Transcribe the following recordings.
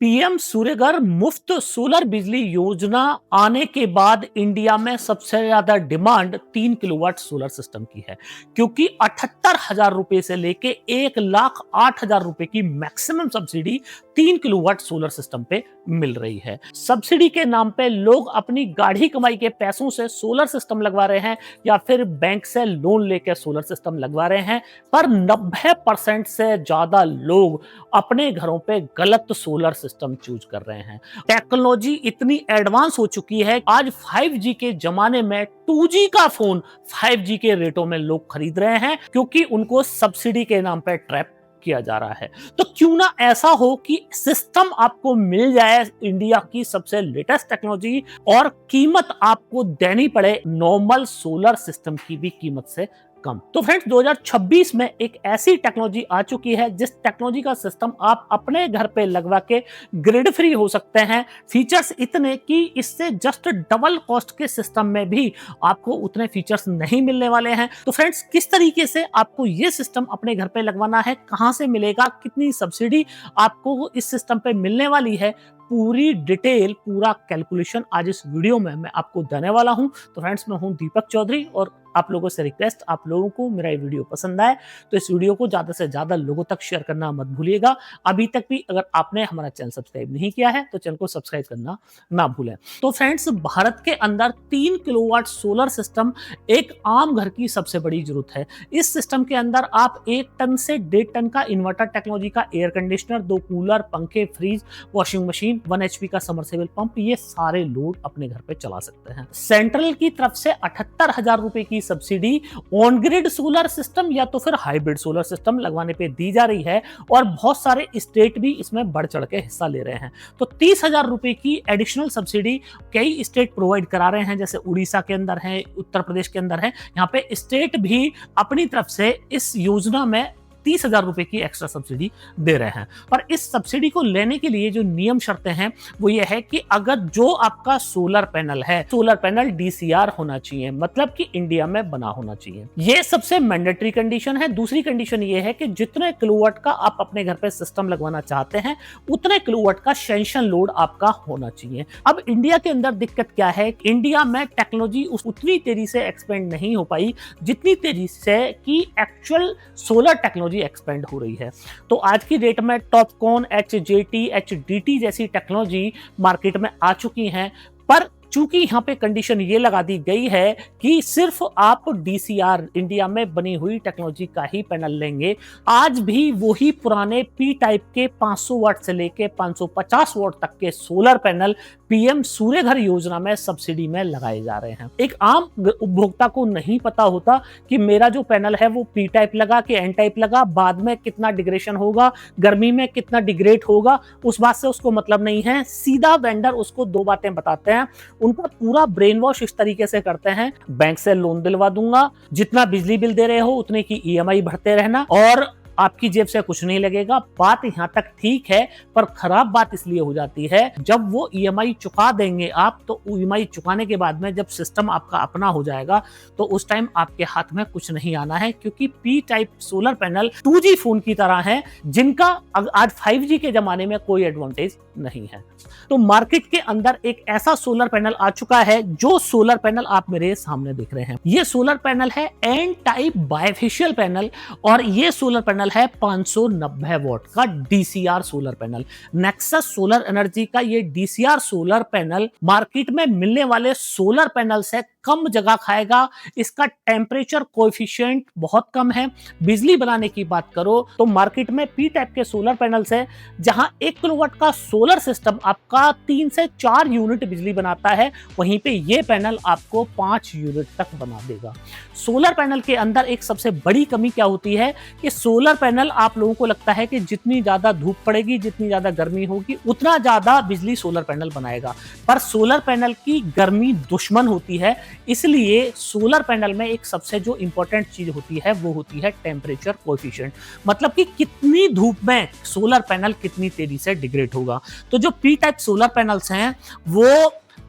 PM Surya Ghar मुफ्त solar बिजली योजना आने के बाद इंडिया में सबसे ज्यादा डिमांड 3 किलोवाट सोलर सिस्टम की है, क्योंकि 78,000 रुपए से लेके 1,08,000 रुपए की maximum subsidy 3 kilowatt solar system पे मिल रही है। सब्सिडी के नाम पे लोग अपनी गाढ़ी कमाई के पैसों से सोलर सिस्टम लगवा रहे हैं या फिर बैंक से लोन लेकर सोलर सिस्टम लगवा रहे हैं, पर 90% से ज्यादा लोग अपने घरों पे गलत सोलर सिस्टम चूज कर रहे हैं। टेक्नोलॉजी इतनी एडवांस हो चुकी है, आज 5G के जमाने में 2G का फोन 5G के रेटों में लोग खरीद रहे हैं, क्योंकि उनको सब्सिडी के नाम पे ट्रैप किया जा रहा है। तो क्यों ना ऐसा हो कि सिस्टम आपको मिल जाए इंडिया की सबसे लेटेस्ट टेक्नोलॉजी, और कीमत आपको देनी पड़े नॉर्मल सोलर सिस्टम की भी कीमत से कम। तो फ्रेंड्स, 2026 में एक ऐसी टेक्नोलॉजी आ चुकी है जिस टेक्नोलॉजी का सिस्टम आप अपने घर पे लगवा के ग्रिड फ्री हो सकते हैं। फीचर्स इतने कि इससे जस्ट डबल कॉस्ट के सिस्टम में भी आपको उतने फीचर्स नहीं मिलने वाले हैं। तो फ्रेंड्स, किस तरीके से आपको ये सिस्टम अपने घर पे लगवाना है, कहां से मिलेगा, कितनी सब्सिडी आपको इस सिस्टम पे मिलने वाली है, पूरी डिटेल, पूरा कैलकुलेशन आज इस वीडियो में मैं आपको देने वाला हूं। तो फ्रेंड्स, मैं हूं दीपक चौधरी और आप लोगों से रिक्वेस्ट, आप लोगों को मेरा ये वीडियो पसंद आए तो इस वीडियो को ज्यादा से ज्यादा लोगों तक शेयर करना मत भूलिएगा। अभी तक भी अगर आपने हमारा चैनल सब्सक्राइब नहीं किया है तो चैनल को सब्सक्राइब करना ना भूलें। तो फ्रेंड्स, भारत के अंदर 3 किलोवाट सोलर सिस्टम एक आम घर की सबसे बड़ी जरूरत है। इस सिस्टम के अंदर आप 1 टन से 1.5 टन का इन्वर्टर टेक्नोलॉजी का एयर कंडीशनर, 2 कूलर, पंखे, फ्रिज, वॉशिंग मशीन, 1 HP का समरसेबल पंप, ये सारे लोड अपने घर पे चला सकते हैं। सेंट्रल की तरफ से 78,000 रुपए की subsidy on grid solar system या तो फिर हाइब्रिड सोलर सिस्टम लगवाने पे दी जा रही है, और बहुत सारे स्टेट भी इसमें बढ़ चढ़ के हिस्सा ले रहे हैं। तो 30,000 रुपए की एडिशनल सब्सिडी कई स्टेट प्रोवाइड करा रहे हैं, जैसे उड़ीसा के अंदर है, उत्तर प्रदेश के अंदर है। यहाँ पे स्टेट भी अपनी तरफ से इस योजना में 30,000 रुपए की एक्स्ट्रा सब्सिडी दे रहे हैं। पर इस सब्सिडी को लेने के लिए जो नियम शर्तें हैं वो ये है कि अगर जो आपका सोलर पैनल है, सोलर पैनल DCR होना चाहिए, मतलब कि इंडिया में बना होना चाहिए। ये सबसे मैंडेटरी कंडीशन है। दूसरी कंडीशन ये है कि जितने किलोवाट का आप अपने घर पे सिस्टम लगवाना चाहते हैं उतने किलोवाट का सेंशन लोड आपका होना चाहिए। अब इंडिया के अंदर दिक्कत क्या है, इंडिया में टेक्नोलॉजी उतनी तेजी से एक्सपेंड नहीं हो पाई जितनी तेजी से कि एक्चुअल सोलर टेक्नोलॉजी एक्सपेंड हो रही है। तो आज की डेट में टॉपकॉन, HJT, HDT जैसी टेक्नोलॉजी मार्केट में आ चुकी हैं, पर चूंकि यहां पे कंडीशन ये लगा दी गई है कि सिर्फ आप DCR इंडिया में बनी हुई टेक्नोलॉजी का ही पैनल लेंगे। आज भी वही पुराने P टाइप के 500 वाट से लेके 550 वाट तक के सोलर पैनल पीएम सूर्यघर योजना में सब्सिडी में लगाए जा रहे हैं। एक आम उपभोक्ता को नहीं पता होता कि मेरा जो पैनल है वो P टाइप लगा कि N टाइप लगा, बाद में कितना डिग्रेशन होगा, गर्मी में कितना डिग्रेड होगा, उस बात से उसको मतलब नहीं है। सीधा वेंडर उसको 2 बातें बताते हैं, उनका पूरा ब्रेन वॉश इस तरीके से करते हैं, बैंक से लोन दिलवा दूंगा, जितना बिजली बिल दे रहे हो उतने की EMI भरते रहना और आपकी जेब से कुछ नहीं लगेगा। बात यहां तक ठीक है, पर खराब बात इसलिए हो जाती है जब वो EMI चुका देंगे आप, तो EMI चुकाने के बाद में जब सिस्टम आपका अपना हो जाएगा तो उस टाइम आपके हाथ में कुछ नहीं आना है, क्योंकि P type solar panel 2G phone की तरह है जिनका आज 5G के जमाने में कोई एडवांटेज नहीं है। तो मार्केट के अंदर एक ऐसा सोलर पैनल आ चुका है, जो सोलर पैनल आप मेरे सामने देख रहे हैं। ये सोलर पैनल है N टाइप बायफेशियल पैनल, और ये सोलर पैनल है 590 वॉट का DCR solar panel. Nexus solar energy का ये DCR सोलर पैनल मार्केट में मिलने वाले सोलर पैनल से कम जगह खाएगा। इसका टेम्परेचर कोएफिशिएंट बहुत कम है। बिजली बनाने की बात करो तो मार्केट में P टाइप के सोलर पैनल से जहां 1 किलोवाट का सोलर सिस्टम आपका 3 से 4 यूनिट बिजली बनाता है, वहीं पे ये पैनल आपको 5 यूनिट तक बना देगा। सोलर पैनल के अंदर एक सबसे बड़ी कमी क्या होती है कि सोलर पैनल, आप लोगों को लगता है कि जितनी ज्यादा धूप पड़ेगी, जितनी ज्यादा गर्मी होगी, उतना ज्यादा बिजली सोलर पैनल बनाएगा, पर सोलर पैनल की गर्मी दुश्मन होती है। इसलिए सोलर पैनल में एक सबसे जो इंपॉर्टेंट चीज होती है वो होती है टेम्परेचर कोएफिशिएंट, मतलब कि कितनी धूप में सोलर पैनल कितनी तेजी से डिग्रेड होगा। तो जो P टाइप सोलर पैनल्स हैं वो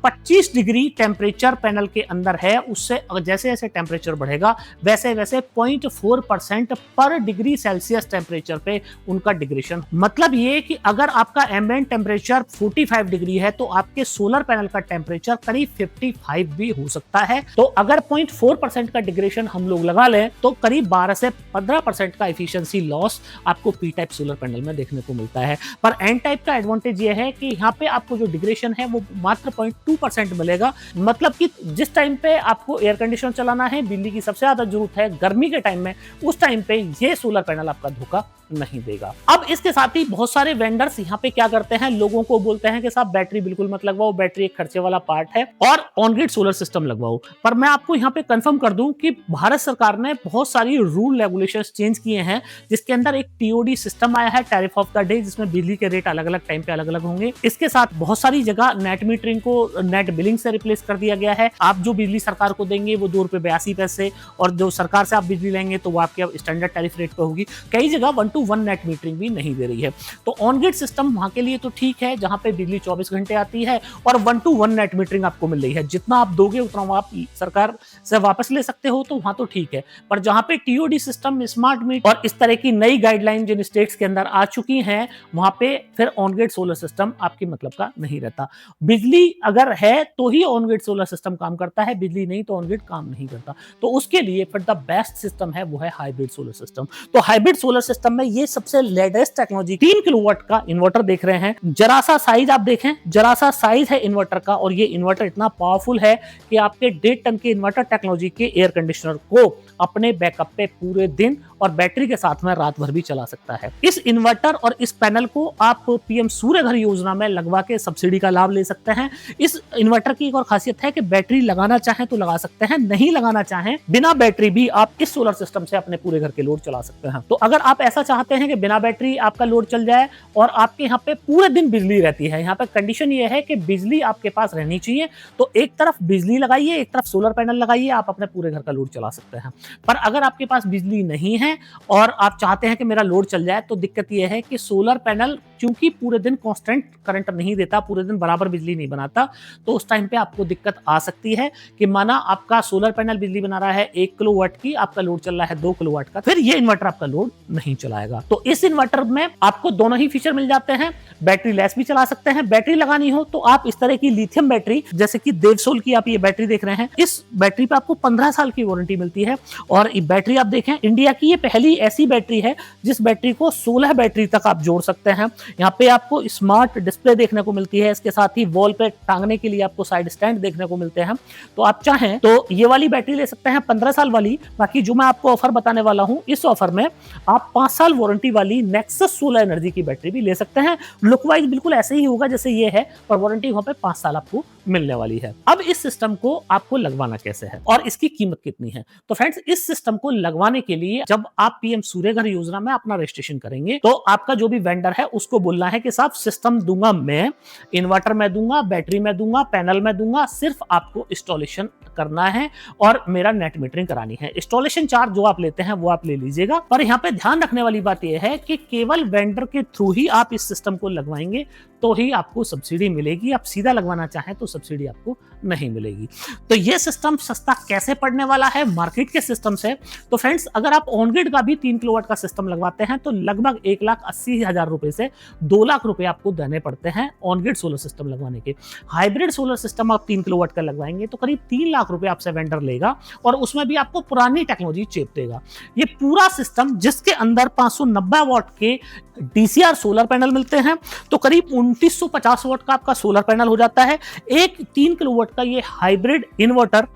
25 डिग्री टेम्परेचर पैनल के अंदर है, उससे जैसे जैसे टेम्परेचर बढ़ेगा वैसे वैसे 0.4% पर डिग्री सेल्सियस टेम्परेचर पे उनका डिग्रेशन। मतलब ये कि अगर आपका एम्बिएंट टेम्परेचर 45 डिग्री है तो आपके सोलर पैनल का टेम्परेचर करीब 55 भी हो सकता है। तो अगर 0.4% का डिग्रेशन हम लोग लगा लें तो करीब 12 से 15% का एफिशिएंसी लॉस आपको पी टाइप सोलर पैनल में देखने को मिलता है। पर एन टाइप का एडवांटेज ये है कि यहाँ पे आपको जो डिग्रेशन है वो मात्र 0.2% मिलेगा। मतलब कि जिस टाइम पे आपको एयर कंडीशनर चलाना है, बिजली की सबसे ज्यादा जरूरत है गर्मी के टाइम में, उस टाइम पे ये सोलर पैनल आपका धोखा नहीं देगा। अब इसके साथ ही बहुत सारे वेंडर्स यहाँ पे क्या करते हैं, लोगों को बोलते हैं कि साहब बैटरी बिल्कुल मत लगवाओ, बैटरी एक खर्चे वाला पार्ट है और ऑन ग्रिड सोलर सिस्टम लगवाओ। पर मैं आपको यहाँ पे कंफर्म कर दूं कि भारत सरकार ने बहुत सारी रूल रेगुलेशंस चेंज किए हैं, जिसके अंदर एक टीओडी सिस्टम आया है, टैरिफ ऑफ द डे, जिसमें बिजली के रेट अलग अलग टाइम पे अलग अलग होंगे। इसके साथ बहुत सारी जगह नेट मीटरिंग को नेट बिलिंग से रिप्लेस कर दिया गया है। आप जो बिजली सरकार को देंगे वो ₹2.82 और जो सरकार से आप बिजली लेंगे तो वो आपके स्टैंडर्ड टैरिफ रेट पे होगी। कई जगह 1-to-1 नेट मीटरिंग भी नहीं दे रही है। तो ऑन ग्रिड सिस्टम वहां के लिए तो ठीक है, जहां पे बिजली 24 घंटे आती है और 1-to-1 नेट मीटरिंग आपको मिल रही है, जितना आप दोगे उतना आप सरकार से वापस ले सकते हो, तो वहां तो ठीक है। पर जहां पे टीओडी सिस्टम, स्मार्ट मीटर और इस तरह की नई गाइडलाइन जिन स्टेट्स के अंदर आ चुकी हैं, वहां पे फिर ऑन ग्रिड सोलर सिस्टम आपके मतलब का नहीं रहता। बिजली अगर है तो ही ऑन ग्रिड सोलर सिस्टम काम करता है, बिजली नहीं तो ऑन ग्रिड काम नहीं करता। तो उसके लिए फिर द बेस्ट सिस्टम है वो है हाइब्रिड सोलर सिस्टम। तो हाइब्रिड सोलर सिस्टम में ये सबसे लेटेस्ट टेक्नोलॉजी 3 किलोवाट का इन्वर्टर देख रहे हैं। जरा सा साइज आप देखें, जरा सा साइज है इन्वर्टर का, और ये इन्वर्टर इतना पावरफुल है कि आपके 1.5 टन के इन्वर्टर टेक्नोलॉजी के एयर कंडीशनर को अपने बैकअप पे पूरे दिन और बैटरी के साथ में रात भर भी चला सकता है। इस इन्वर्टर और इस पैनल को आप पीएम सूर्य घर योजना में लगवा के सब्सिडी का लाभ ले सकते हैं। इस इन्वर्टर की एक और खासियत है कि बैटरी लगाना चाहें तो लगा सकते हैं, नहीं लगाना चाहें बिना बैटरी भी आप इस सोलर सिस्टम से अपने पूरे घर के लोड चला सकते हैं। तो अगर आप ऐसा चाहते हैं कि बिना बैटरी आपका लोड चल जाए और आपके यहाँ पे पूरे दिन बिजली रहती है, यहाँ पे कंडीशन ये है कि बिजली आपके पास रहनी चाहिए, तो एक तरफ बिजली लगाइए, एक तरफ सोलर पैनल लगाइए, आप अपने पूरे घर का लोड चला सकते हैं। पर अगर आपके पास बिजली नहीं है और आप चाहते हैं कि मेरा लोड चल जाए, तो दिक्कत यह है कि सोलर पैनल क्योंकि पूरे दिन कांस्टेंट करंट नहीं देता, पूरे दिन बराबर बिजली नहीं बनाता, तो उस टाइम पे आपको दिक्कत आ सकती है कि माना आपका सोलर पैनल बिजली बना रहा है 1 किलोवाट की, आपका लोड चल रहा है 2 किलोवाट का, फिर ये इन्वर्टर आपका लोड नहीं चलाएगा। तो इस इन्वर्टर में आपको दोनों ही फीचर मिल जाते हैं, बैटरी लेस भी चला सकते हैं। बैटरी लगानी हो तो आप इस तरह की लिथियम बैटरी, जैसे कि देवसोल की आप ये बैटरी देख रहे हैं, इस बैटरी पे आपको 15 साल की वारंटी मिलती है। और ये बैटरी आप देखें, इंडिया की ये पहली ऐसी बैटरी है जिस बैटरी को 16 बैटरी तक आप जोड़ सकते हैं। यहाँ पे आपको स्मार्ट डिस्प्ले देखने को मिलती है, इसके साथ ही वॉल पे टांगने के लिए आपको साइड स्टैंड देखने को मिलते हैं। तो आप चाहें तो ये वाली बैटरी ले सकते हैं 15 साल वाली। बाकी जो मैं आपको ऑफर बताने वाला हूं, इस ऑफर में आप 5 साल वारंटी वाली नेक्सस सोलर एनर्जी की बैटरी भी ले सकते हैं। लुक वाइज बिल्कुल ऐसे ही होगा जैसे ये है, पर वारंटी वहां पे 5 साल आपको मिलने वाली है। अब इस सिस्टम को आपको लगवाना कैसे है और इसकी कीमत कितनी है? तो फ्रेंड्स, इस सिस्टम को लगवाने के लिए जब आप पीएम सूर्य घर योजना में अपना रजिस्ट्रेशन करेंगे, तो आपका जो भी वेंडर है उसको बोलना है कि साहब सिस्टम दूंगा मैं, इन्वर्टर में दूंगा, बैटरी में दूंगा, पैनल में दूंगा, सिर्फ आपको इंस्टॉलेशन करना है और मेरा नेट मीटरिंग करानी है। इंस्टॉलेशन चार्ज जो आप लेते हैं वो आप ले लीजिएगा। पर यहाँ पे ध्यान रखने वाली बात यह है कि केवल वेंडर के थ्रू ही आप इस सिस्टम को लगवाएंगे तो ही आपको सब्सिडी मिलेगी। आप सीधा लगवाना चाहें तो सब्सिडी आपको नहीं मिलेगी। तो ये सिस्टम सस्ता कैसे पड़ने वाला है मार्केट के सिस्टम से? तो फ्रेंड्स, अगर आप ऑन ग्रिड का भी 3 किलोवाट का सिस्टम लगवाते हैं तो लगभग 1,80,000 रुपए से 2 लाख रुपए आपको देने पड़ते हैं ऑन ग्रिड सोलर सिस्टम लगवाने के। हाइब्रिड सोलर सिस्टम आप 3 किलोवाट का लगवाएंगे तो करीब 3 लाख रुपए आपसे वेंडर लेगा और उसमें भी आपको पुरानी टेक्नोलॉजी चेप देगा। ये पूरा सिस्टम जिसके अंदर 590 वाट के डीसीआर सोलर पैनल मिलते हैं, तो करीब 2950 वाट का आपका सोलर पैनल हो जाता है। एक 3 किलोवाट का ये हाइब्रिड इन्वर्टर,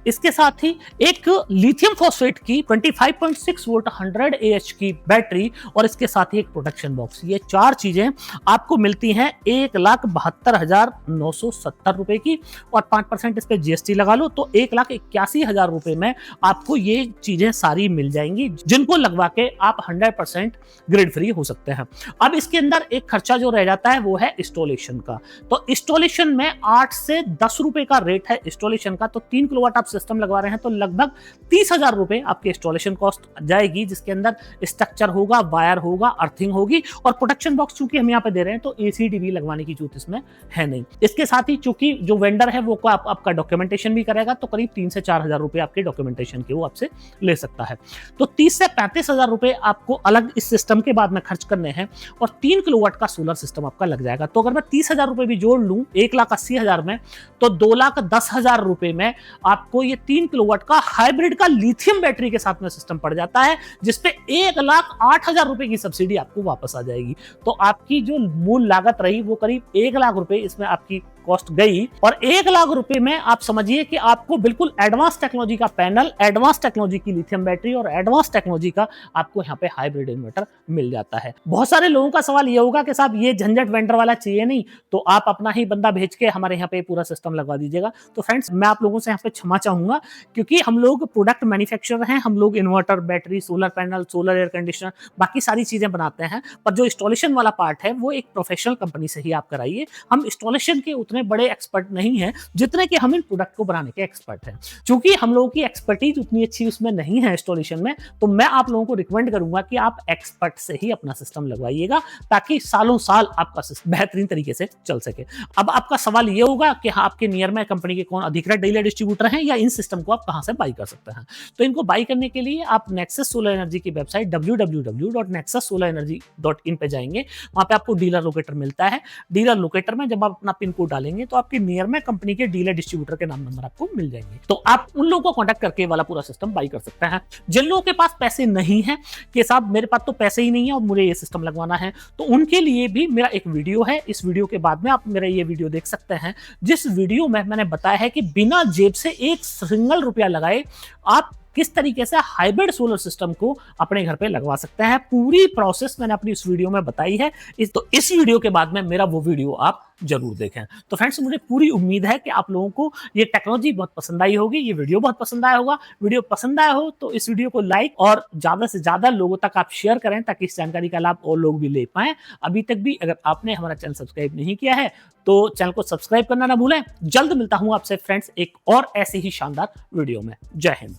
इसके साथ ही एक लिथियम फॉस्फेट की 25.6 वोल्ट 100 AH की बैटरी और इसके साथ ही एक प्रोटेक्शन बॉक्स। ये 4 चीजें आपको मिलती हैं 1,72,970 रुपए की, और 5% इस पे जीएसटी लगा लो तो 1,81,000 रुपए में आपको ये चीजें सारी मिल जाएंगी, जिनको लगवा के आप 100% ग्रिड फ्री हो सकते हैं। अब इसके अंदर एक खर्चा जो रह जाता है वो है इंस्टॉलेशन का। तो इंस्टॉलेशन में 8 से 10 रुपए का रेट है इंस्टॉलेशन का। तो 3 किलोवाट आप सिस्टम लगवा रहे हैं तो लगभग 30,000 रुपए आपके इंस्टॉलेशन कॉस्ट जाएगी, जिसके अंदर स्ट्रक्चर होगा, वायर होगा, अर्थिंग होगी और प्रोटेक्शन बॉक्स चूंकि हम यहाँ पे दे रहे हैं तो एसीडीवी लगवाने की जरूरत इसमें है नहीं। इसके साथ ही चूंकि जो वेंडर है वो आपका डॉक्यूमेंटेशन भी करेगा, तो करीब 3 से 4,000 रुपए आपके डॉक्यूमेंटेशन के वो आपसे ले सकता है। तो 30 से 35,000 रुपए आपको अलग इस सिस्टम के बाद में खर्च करने हैं और 3 किलोवाट का सोलर सिस्टम आपका लग जाएगा। तो अगर मैं 30,000 रुपए भी जोड़ लूं 1,80,000 में, तो 2,10,000 रुपए में आपको ये 3 किलोवाट का हाइब्रिड का लिथियम बैटरी के साथ में सिस्टम पड़ जाता है, जिसपे 1,08,000 रुपए की सब्सिडी आपको वापस आ जाएगी। तो आपकी जो मूल लागत रही वो करीब 1,00,000 रुपए इसमें आपकी कॉस्ट गई, और 1,00,000 रुपए में आप समझिए कि आपको बिल्कुल एडवांस टेक्नोलॉजी का पैनल, एडवांस टेक्नोलॉजी की लिथियम बैटरी और एडवांस टेक्नोलॉजी का आपको यहाँ पे हाइब्रिड इन्वर्टर मिल जाता है। बहुत सारे लोगों का सवाल ये होगा कि साहब ये झंझट वेंडर वाला चाहिए नहीं, तो आप अपना ही बंदा भेज के हमारे यहाँ पे पूरा सिस्टम लगवा दीजिएगा। तो फ्रेंड्स, मैं आप लोगों से यहाँ पे क्षमा चाहूंगा, क्योंकि हम लोग प्रोडक्ट मैन्युफैक्चरर हैं, हम लोग inverter, battery, solar panel, solar air conditioner, बाकी सारी चीजें बनाते हैं, पर जो इंस्टॉलेशन वाला पार्ट है वो एक प्रोफेशनल कंपनी से ही आप कराइए। हम इंस्टॉलेशन के उतने बड़े एक्सपर्ट नहीं है जितने कि हम इन प्रोडक्ट को बनाने के एक्सपर्ट हैं। क्योंकि हम लोगों की एक्सपर्टीज उतनी अच्छी उसमें नहीं है इंस्टॉलेशन में, तो मैं आप लोगों को रिकमेंड करूंगा कि आप एक्सपर्ट से ही अपना सिस्टम लगवाइएगा, ताकि सालों साल आपका सिस्टम बेहतरीन तरीके से चल सके। अब आपका सवाल ये होगा कि आपके नियर में कंपनी के कौन अधिकृत डीलर डिस्ट्रीब्यूटर हैं, या इन सिस्टम को आप कहां से बाई कर सकते हैं। तो इनको बाई करने के लिए आप नेक्सस सोलर एनर्जी की वेबसाइट www.nexussolarenergy.in पे जाएंगे। वहां पे आपको डीलर लोकेटर मिलता है। डीलर लोकेटर में जब आप अपना पिन कोड डालेंगे तो आपके नियर में कंपनी के डीलर डिस्ट्रीब्यूटर के नाम नंबर आपको मिल जाएंगे। तो आप उन लोगों को कांटेक्ट करके वाला पूरा सिस्टम बाई कर सकते हैं। जिन लोगों के पास पैसे नहीं है कि साहब मेरे पास तो पैसे ही नहीं है और मुझे ये सिस्टम लगवाना है, तो उनके लिए भी मेरा एक वीडियो है। इस वीडियो के बाद में आप मेरा ये वीडियो देख सकते हैं, जिस वीडियो में मैंने बताया है कि बिना जेब से एक सिंगल रुपया लगाए आप किस तरीके से हाइब्रिड सोलर सिस्टम को अपने घर पे लगवा सकते हैं। पूरी प्रोसेस मैंने अपनी इस वीडियो में बताई है। इस वीडियो के बाद में मेरा वो वीडियो आप जरूर देखें। तो फ्रेंड्स, मुझे पूरी उम्मीद है कि आप लोगों को ये टेक्नोलॉजी बहुत पसंद आई होगी, ये वीडियो बहुत पसंद आया होगा। वीडियो पसंद आया हो तो इस वीडियो को लाइक और ज्यादा से ज्यादा लोगों तक आप शेयर करें, ताकि इस जानकारी का लाभ और लोग भी ले पाएं। अभी तक भी अगर आपने हमारा चैनल सब्सक्राइब नहीं किया है तो चैनल को सब्सक्राइब करना ना भूलें। जल्द मिलता हूं आपसे फ्रेंड्स एक और ऐसे ही शानदार वीडियो में। जय हिंद।